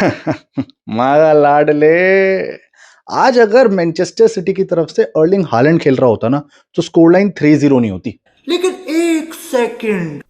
मारा लाडले। आज अगर मैनचेस्टर सिटी की तरफ से अर्लिंग हालैंड खेल रहा होता ना, तो स्कोर लाइन 3-0 नहीं होती। लेकिन एक सेकंड,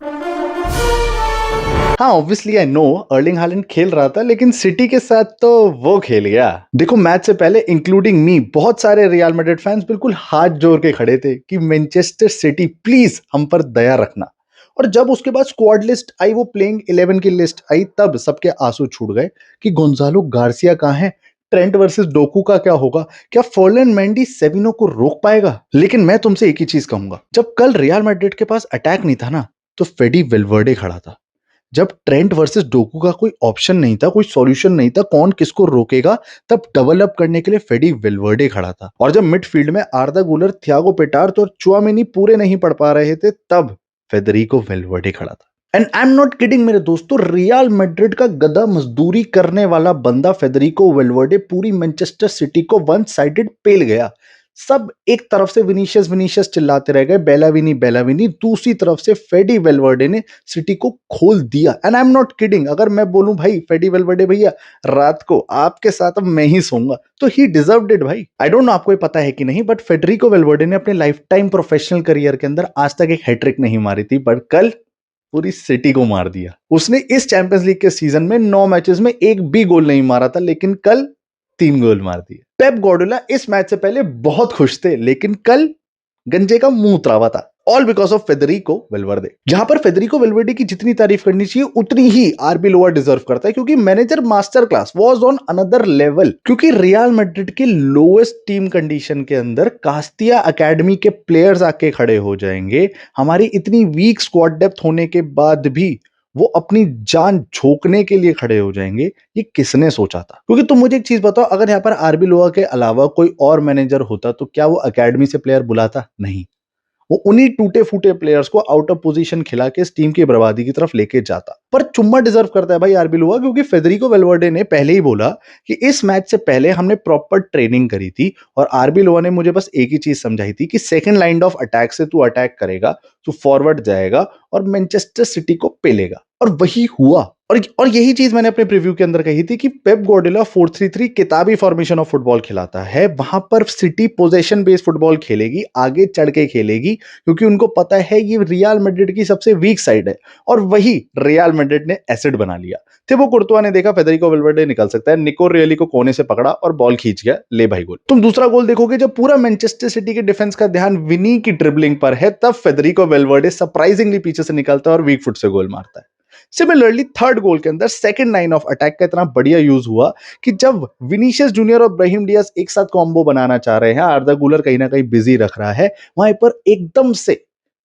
हाँ, obviously I know Erling Haaland खेल रहा था, लेकिन सिटी के साथ तो वो खेल गया। देखो, मैच से पहले इंक्लूडिंग मी बहुत सारे रियल मैड्रिड फैंस बिल्कुल हाथ जोड़ के खड़े थे कि मैनचेस्टर सिटी प्लीज हम पर दया रखना। और जब उसके बाद स्क्वाड लिस्ट आई, वो प्लेइंग 11 की लिस्ट आई, तब सबके आंसू छूट गए कि गोंजालो गार्सिया कहाँ है, ट्रेंट वर्सेस डोकू का क्या होगा, क्या फर्लैंड मेंडी सेविनो को रोक पाएगा। लेकिन मैं तुमसे एक ही चीज कहूंगा, जब कल रियल मैड्रिड के पास अटैक नहीं था ना, तो फेडी वेलवर्डे खड़ा था। जब ट्रेंट वर्सेस डोकू का कोई ऑप्शन नहीं था, कोई सॉल्यूशन नहीं था, कौन किसको रोकेगा, तब डबल अप करने के लिए फेडी वेलवर्डे खड़ा था। और जब मिडफील्ड में आर्दा गुलर, थियागो पेटार्थ और चुआमेनी पूरे नहीं पढ़ पा रहे थे, तब फेडरिको वेलवर्डे खड़ा था। And I am not kidding मेरे दोस्तों, रियल मैड्रिड का गधा मजदूरी करने वाला बंदा फेडरिको वेलवर्डे पूरी मैनचेस्टर सिटी को वन साइडेड पेल गया। सब एक तरफ से विनीशियस विनीशियस चिल्लाते रह गए, बेलाविनी बेलाविनी, दूसरी तरफ से फेडी वेलवर्डे ने सिटी को खोल दिया। And I am not kidding, अगर मैं बोलूं भाई फेडी वेलवर्डे भैया रात को आपके साथ अब मैं ही सोऊंगा, तो ही डिजर्व्ड इट भाई। आई डोंट नो आपको ये पता है कि नहीं, बट फेडरिको वेलवर्डे ने अपने लाइफ टाइम प्रोफेशनल करियर के अंदर आज तक एक हैट्रिक नहीं मारी थी, बट कल पूरी सिटी को मार दिया। उसने इस चैंपियंस लीग के सीजन में 9 मैचेस में एक भी गोल नहीं मारा था, लेकिन कल 3 गोल मार दिए। पेप गार्डियोला इस मैच से पहले बहुत खुश थे, लेकिन कल गंजे का मुंह उतरावा था। All because of Federico Valverde. जहां पर फेडरिको वेलवर्डे की जितनी तारीफ करनी चाहिए, उतनी ही आरबी लोअर डिजर्व करता है, क्योंकि manager master class was on another level. क्योंकि रियल मैड्रिड के लोएस्ट टीम कंडीशन के अंदर कास्तिया एकेडमी के प्लेयर्स आके खड़े हो जाएंगे, हमारी इतनी वीक स्क्वाड डेप्थ होने के बाद भी वो अपनी जान झोंकने के लिए खड़े हो जाएंगे, ये किसने सोचा था। क्योंकि तुम मुझे एक चीज बताओ, अगर यहाँ पर आरबी लोआ के अलावा कोई और मैनेजर होता, तो क्या वो अकेडमी से प्लेयर बुलाता? नहीं, वो उन्हीं टूटे फूटे प्लेयर्स को आउट ऑफ पोजीशन खिला के इस टीम की बर्बादी की तरफ लेके जाता। पर चुम्मा डिजर्व करता है भाई आरबी लोआ, क्योंकि फेडरिको वेलवर्डे ने पहले ही बोला कि इस मैच से पहले हमने प्रॉपर ट्रेनिंग करी थी, और आरबी लोआ ने मुझे बस एक ही चीज समझाई थी कि सेकंड लाइन ऑफ अटैक से तू अटैक करेगा, तू फॉरवर्ड जाएगा और मैनचेस्टर सिटी को पेलेगा। और वही हुआ। और यही चीज मैंने अपने प्रीव्यू के अंदर कही थी कि पेप गार्डियोला 4-3-3 किताबी फॉर्मेशन ऑफ फुटबॉल खिलाता है। वहां पर सिटी पोजेशन बेस्ड फुटबॉल खेलेगी, आगे चढ़ के खेलेगी, क्योंकि उनको पता है ये रियल मैड्रिड की सबसे वीक साइड है। और वही रियल मैड्रिड ने एसिड बना लिया। थिबो कुर्तुआ ने देखा फेडरिको वेलवर्डे निकल सकता है, निको रियली को कोने से पकड़ा और बॉल खींच गया, ले भाई गोल। तुम दूसरा गोल देखोगे, जब पूरा मैनचेस्टर सिटी के डिफेंस का ध्यान विनी की ड्रिबलिंग पर है, तब फेडरिको वेलवर्डे सरप्राइजिंगली पीछे से निकलता है और वीक फुट से गोल मारता है। सिमिलरली थर्ड गोल के अंदर सेकंड लाइन ऑफ अटैक का इतना बढ़िया यूज हुआ कि जब विनीशियस जूनियर और ब्राहिम डियाज एक साथ कॉम्बो बनाना चाह रहे हैं, आर्दा गुलर कहीं ना कहीं बिजी रख रहा है, वहां पर एकदम से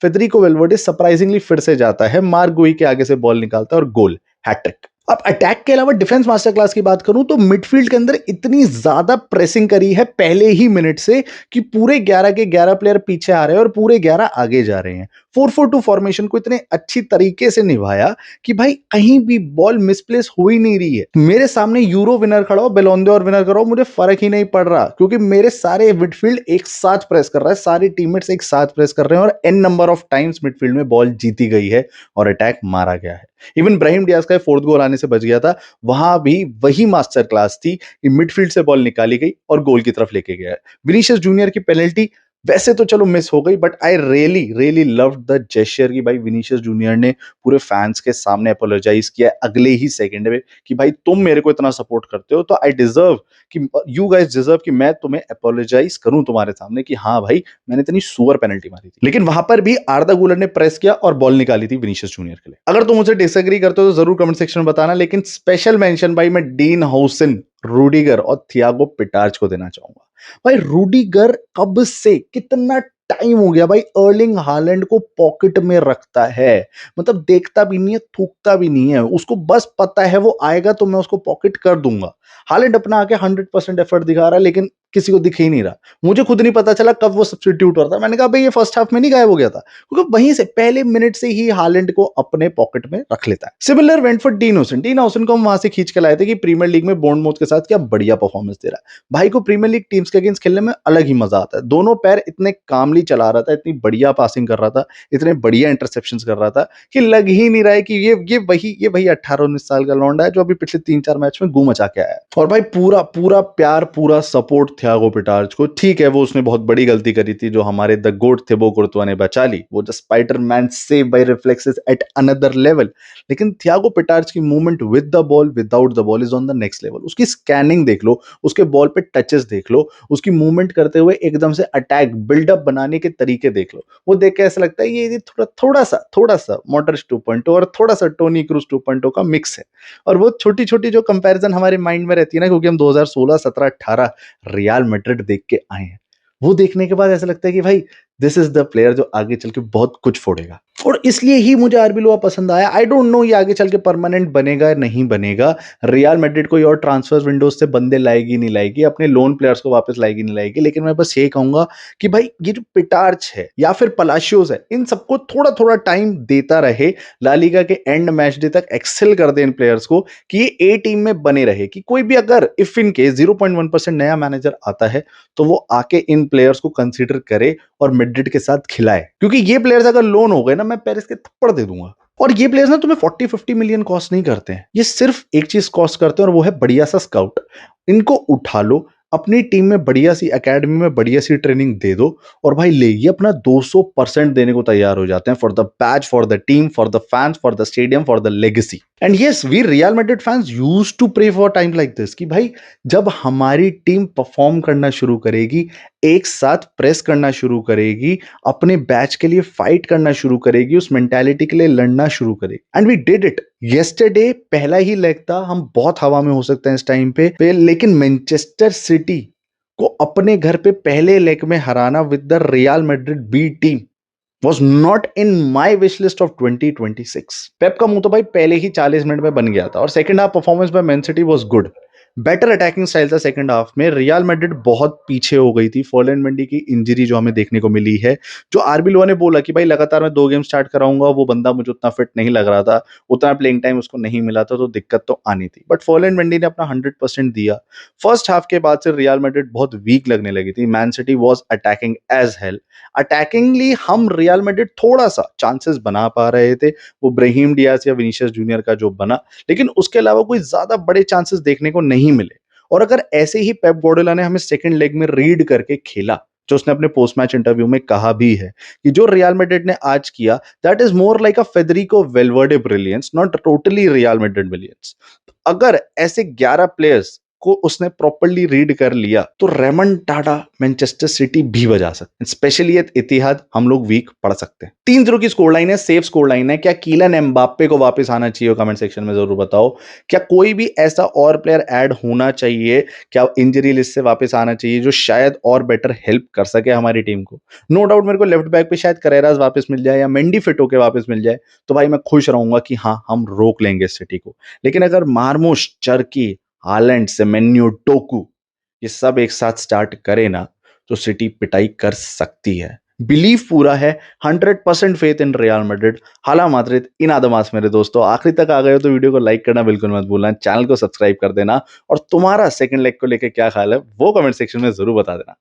फेडरिको वेलवर्डे सरप्राइजिंगली फिर से जाता है, मार्क गुई के आगे से बॉल निकालता है और गोल, हैट्रिक। अब अटैक के अलावा डिफेंस मास्टर क्लास की बात करूं, तो मिडफील्ड के अंदर इतनी ज्यादा प्रेसिंग करी है पहले ही मिनट से कि पूरे 11 के 11 प्लेयर पीछे आ रहे हैं और पूरे 11 आगे जा रहे हैं। 4-4-2 फॉर्मेशन को इतने अच्छी तरीके से निभाया कि भाई कहीं भी बॉल मिसप्लेस हो ही नहीं रही है। मेरे सामने यूरो विनर खड़ा हो, बेलोन डोर विनर खड़ा हो, मुझे फर्क ही नहीं पड़ रहा, क्योंकि मेरे सारे मिडफील्ड एक साथ प्रेस कर रहा है, सारे टीममेट्स एक साथ प्रेस कर रहे हैं, और an number of times midfield में बॉल जीती गई है और अटैक मारा गया है। इवन ब्राहिम डियाज का फोर्थ गोल आने से बच गया था, वहां भी वही मास्टर क्लास थी कि मिडफील्ड से बॉल निकाली गई और गोल की तरफ लेके गया। विनीशियस जूनियर की पेनल्टी वैसे तो चलो मिस हो गई, but I really really loved the gesture कि भाई विनीशियस जूनियर ने पूरे फैंस के सामने अपोलोजाइज किया अगले ही सेकंड में कि भाई तुम मेरे को इतना सपोर्ट करते हो, तो आई डिजर्व कि यू गाइस डिजर्व कि मैं तुम्हें अपोलोजाइज करूं तुम्हारे सामने कि हाँ भाई मैंने इतनी सुअर पेनल्टी मारी थी। लेकिन वहां पर भी आर्दा गुलर ने प्रेस किया और बॉल निकाली थी विनीशियस जूनियर के लिए। अगर तुम मुझे डिसएग्री करते हो तो जरूर कमेंट सेक्शन में बताना, लेकिन स्पेशल मेंशन भाई मैं डीन हाउसन, रूडिगर और थियागो पिटार्च को देना चाहूंगा। भाई रूडिगर कब से, कितना टाइम हो गया भाई अर्लिंग हालैंड को पॉकेट में रखता है, मतलब देखता भी नहीं है, थूकता भी नहीं है, उसको बस पता है वो आएगा तो मैं उसको पॉकेट कर दूंगा। हालैंड अपना आके 100% एफर्ट दिखा रहा है, लेकिन किसी को दिख ही नहीं रहा। मुझे खुद नहीं पता चला कब वो सब्स्टिट्यूट हो रहा था। मैंने कहा भाई ये फर्स्ट हाफ में नहीं गायब हो गया था, क्योंकि वहीं से पहले मिनट से ही हालैंड को अपने पॉकेट में रख लेता है। Similar went for dean Hausan. Dean Hausan को हम वहां से खींच के लाए थे कि प्रीमियर लीग में बोर्नमouth के साथ क्या बढ़िया परफॉर्मेंस दे रहा है। भाई को प्रीमियर लीग टीम्स के अगेंस्ट खेलने में अलग ही मजा आता है। दोनों पैर इतने कामली चला रहा था, इतनी बढ़िया पासिंग कर रहा था, इतने बढ़िया इंटरसेप्शंस कर रहा था कि लग ही नहीं रहा है कि ये वही 18-19 साल का लौंडा है जो अभी पिछले 3-4 मैच में गूं मचा के आया है। और भाई पूरा पूरा प्यार, पूरा सपोर्ट थियागो पिटार्ज को। ठीक है वो उसने बहुत बड़ी गलती करी थी जो हमारे द गोट थे वो कुर्तुआ ने बचा ली, वो the Spiderman save by reflexes at another level. लेकिन थियागो पिटार्ज की movement with the ball without the ball is on the next level. उसकी स्कैनिंग देख लो, उसके बॉल पे टचेस देख लो, उसकी मूवमेंट करते हुए एकदम से अटैक बिल्डअप बनाने के तरीके देख लो। वो देख के ऐसा लगता है ये थोड़ा सा मॉडरिच 2.0 और थोड़ा सा टोनी क्रूज 2.0 का मिक्स है। और वो छोटी छोटी जो कंपैरिजन हमारे माइंड में रहती है ना, क्योंकि हम 2016, 17, 18 रियल मैड्रिड देख के आए हैं, वो देखने के बाद ऐसा लगता है कि भाई दिस इज द प्लेयर जो आगे चल के बहुत कुछ फोड़ेगा। और इसलिए ही मुझे आर्बिलोआ पसंद आया। आई डोंट नो ये आगे चल के परमानेंट बनेगा या नहीं बनेगा। रियल मैड्रिड कोई और ट्रांसफर विंडोज से बंदे लाएगी नहीं लाएगी, अपने लोन प्लेयर्स को वापस लाएगी नहीं लाएगी, लेकिन मैं बस ये कहूंगा कि भाई ये जो पिटार्च है या फिर पलाशियोस है, इन सबको थोड़ा थोड़ा टाइम देता रहे। ला लीगा के एंड मैच डे तक एक्सेल कर दे इन प्लेयर्स को कि ये ए टीम में बने रहे। कि कोई भी अगर इफ इन केस 0.1% नया मैनेजर आता है तो वो आके इन प्लेयर्स को कंसीडर करे और मैड्रिड के साथ खिलाए। क्योंकि ये प्लेयर्स अगर लोन हो गए ना, मैं पेरिस के थप्पड़ दे दूंगा। और ये प्लेयर्स ना तुम्हें 40-50 मिलियन कॉस्ट नहीं करते हैं, ये सिर्फ एक चीज कॉस्ट करते हैं और वो है बढ़िया सा स्काउट। इनको उठा लो, अपनी टीम में बढ़िया सी एकेडमी में बढ़िया सी ट्रेनिंग दे दो और भाई ले ये अपना 200% देने को तैयार हो जाते हैं for the batch, for the team, for the fans, for the stadium, for the legacy. And yes, we Real Madrid fans used to pray for time like this कि भाई जब हमारी टीम परफॉर्म करना शुरू करेगी, एक साथ प्रेस करना शुरू करेगी, अपने बैच के लिए फाइट करना शुरू करेगी, उस मेंटालिटी के लिए लड़ना शुरू करेगी। And we did it. Yesterday पहला ही लेग था, हम बहुत हवा में हो सकते हैं इस टाइम पे, लेकिन मैनचेस्टर सिटी को अपने घर पे पहले लेग में हराना with the Real Madrid B team was not in my wish list of 2026। Pep का मुंह तो भाई पहले ही 40 मिनट में बन गया था। और second half performance by man city was good, better attacking style था सेकंड हाफ में। रियल मैड्रिड बहुत पीछे हो गई थी। फर्लैंड मेंडी की इंजरी जो हमें देखने को मिली है, जो आर्बिलोआ ने बोला कि भाई लगातार मैं 2 गेम स्टार्ट कराऊंगा, वो बंदा मुझे उतना फिट नहीं लग रहा था, उतना प्लेइंग टाइम उसको नहीं मिला था, तो दिक्कत तो आनी थी। बट फर्लैंड मेंडी ने अपना 100% दिया। फर्स्ट हाफ के बाद से रियल मैड्रिड बहुत वीक लगने लगी थी। Man City was attacking as hell. Attackingly हम रियल मैड्रिड थोड़ा सा चांसेस बना पा रहे थे, वो ब्राहीम डियाज या विनीशियस जूनियर का जो बना, लेकिन उसके अलावा कोई ज्यादा बड़े चांसेस देखने को नहीं मिले। और अगर ऐसे ही पेप गार्डियोला ने हमें सेकंड लेग में रीड करके खेला, जो उसने अपने पोस्ट मैच इंटरव्यू में कहा भी है कि जो रियल मैड्रिड ने आज किया, that is more like a Federico Valverde brilliance, not totally real Madrid brilliance. अगर ऐसे 11 प्लेयर्स को उसने प्रॉपर्ली रीड कर लिया तो रेमंटाडा मैनचेस्टर सिटी भी बजा सकते, स्पेशली इतिहाद हम लोग वीक पड़ सकते हैं। 3-0 की स्कोर लाइन है, सेफ स्कोर लाइन है। क्या कीलन एम्बाप्पे को वापस आना चाहिए? कमेंट सेक्शन में जरूर बताओ। क्या कोई भी ऐसा और प्लेयर ऐड होना चाहिए? क्या इंजरी लिस्ट से वापस आना चाहिए जो शायद और बेटर हेल्प कर सके हमारी टीम को? नो डाउट मेरे को लेफ्ट बैक पे शायद करेरास वापस मिल जाए या मेंडी फिट होकर वापस मिल जाए तो भाई मैं खुश रहूंगा कि हाँ हम रोक लेंगे सिटी को। लेकिन अगर मार्मुश, चर्की, हालैंड, सेमेन्यो, टोकू ये सब एक साथ स्टार्ट करे ना तो सिटी पिटाई कर सकती है। बिलीव पूरा है, 100% फेथ इन रियल मैड्रिड। हाला माद्रिद इन आदमास मेरे दोस्तों। आखिरी तक आ गए हो तो वीडियो को लाइक करना बिल्कुल मत भूलना, चैनल को सब्सक्राइब कर देना और तुम्हारा सेकंड लेग को लेकर क्या ख्याल है वो कमेंट सेक्शन में जरूर बता देना।